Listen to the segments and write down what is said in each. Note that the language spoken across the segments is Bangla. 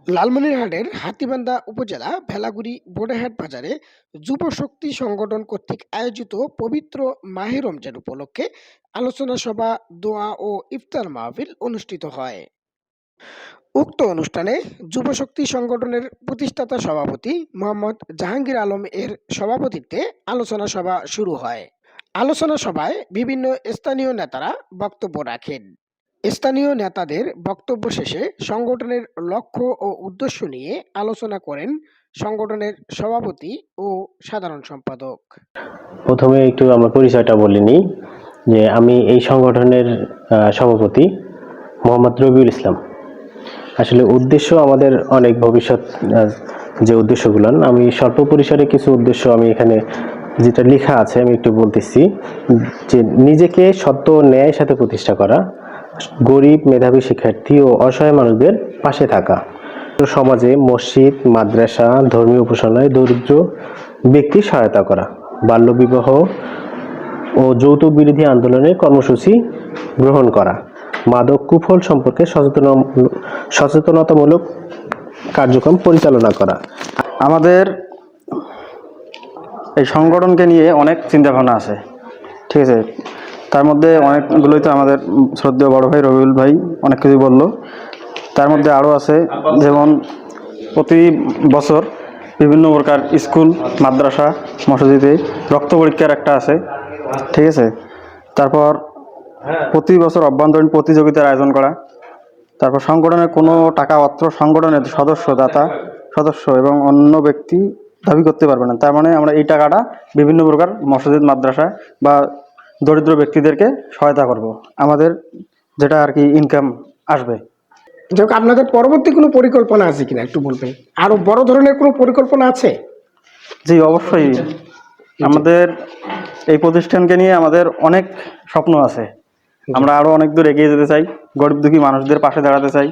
লালমনিরহাটের হাতীবান্ধা উপজেলা ভেলাগুড়ি বোডাহাট বাজারে যুব শক্তি সংগঠন কর্তৃক আয়োজিত পবিত্র মাহে রমজান উপলক্ষে আলোচনা সভা, দোয়া ও ইফতার মাহফিল অনুষ্ঠিত হয়। উক্ত অনুষ্ঠানে যুব শক্তি সংগঠনের প্রতিষ্ঠাতা সভাপতি মোহাম্মদ জাহাঙ্গীর আলম এর সভাপতিত্বে আলোচনা সভা শুরু হয়। আলোচনা সভায় বিভিন্ন স্থানীয় নেতারা বক্তব্য রাখেন। স্থানীয় নেতাদের বক্তব্য শেষে সংগঠনের লক্ষ্য ও উদ্দেশ্য নিয়ে আলোচনা করেন সংগঠনের সভাপতি ও সাধারণ সম্পাদক। প্রথমে একটু আমার পরিচয়টা বলে নিই যে আমি এই সংগঠনের সভাপতি মোহাম্মদ রবিউল ইসলাম। আসলে উদ্দেশ্য আমাদের অনেক, ভবিষ্যৎ যে উদ্দেশ্যগুলো আমি স্বল্প পরিসরে কিছু উদ্দেশ্য আমি এখানে যেটা লেখা আছে আমি একটু বলতেছি। যে নিজেকে সত্য ও ন্যায়ের সাথে প্রতিষ্ঠা করা, গরিব, মেধাবী শিক্ষার্থী ও অসহায় মানুষদের পাশে থাকা, সমাজে মসজিদ, মাদ্রাসা, ধর্মীয় উপাসনায় দরিদ্র ব্যক্তির সহায়তা করা, বাল্যবিবাহ ও যৌতুক বিরোধী আন্দোলনের কর্মসূচি গ্রহণ করা, মাদক কুফল সম্পর্কে সচেতনতামূলক কার্যক্রম পরিচালনা করা। আমাদের এই সংগঠনকে নিয়ে অনেক চিন্তাভাবনা আছে, ঠিক আছে। তার মধ্যে অনেকগুলোই তো আমাদের শ্রদ্ধেয় বড় ভাই রবিউল ভাই অনেক কিছুই বললো। তার মধ্যে আরও আছে, যেমন প্রতি বছর বিভিন্ন প্রকার স্কুল, মাদ্রাসা, মসজিদে রক্ত পরীক্ষার একটা আছে, ঠিক আছে। তারপর প্রতি বছর অভ্যন্তরীণ প্রতিযোগিতার আয়োজন করা। তারপর সংগঠনের কোনো টাকা অর্থ সংগঠনের সদস্য এবং অন্য ব্যক্তি দাবি করতে পারবে না। তার মানে আমরা এই টাকাটা বিভিন্ন প্রকার মসজিদ, মাদ্রাসা বা দরিদ্র ব্যক্তিদেরকে সহায়তা করব, আমাদের যেটা আর কি ইনকাম আসবে। যাক, আপনাদের পরবর্তী কোনো পরিকল্পনা আছে কিনা একটু বলবেন? আরো বড় ধরনের কোনো পরিকল্পনা আছে? জি, অবশ্যই। আমাদের এই প্রতিষ্ঠানকে নিয়ে আমাদের অনেক স্বপ্ন আছে। আমরা আরো অনেক দূর এগিয়ে যেতে চাই, গরিব দুঃখী মানুষদের পাশে দাঁড়াতে চাই।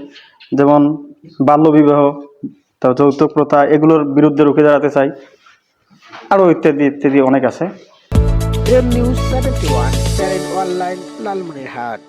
যেমন বাল্যবিবাহ, যৌতুক প্রথা, এগুলোর বিরুদ্ধে রুখে দাঁড়াতে চাই। আরো ইত্যাদি ইত্যাদি অনেক আছে। M news 71 channel online, Lalmonirhat.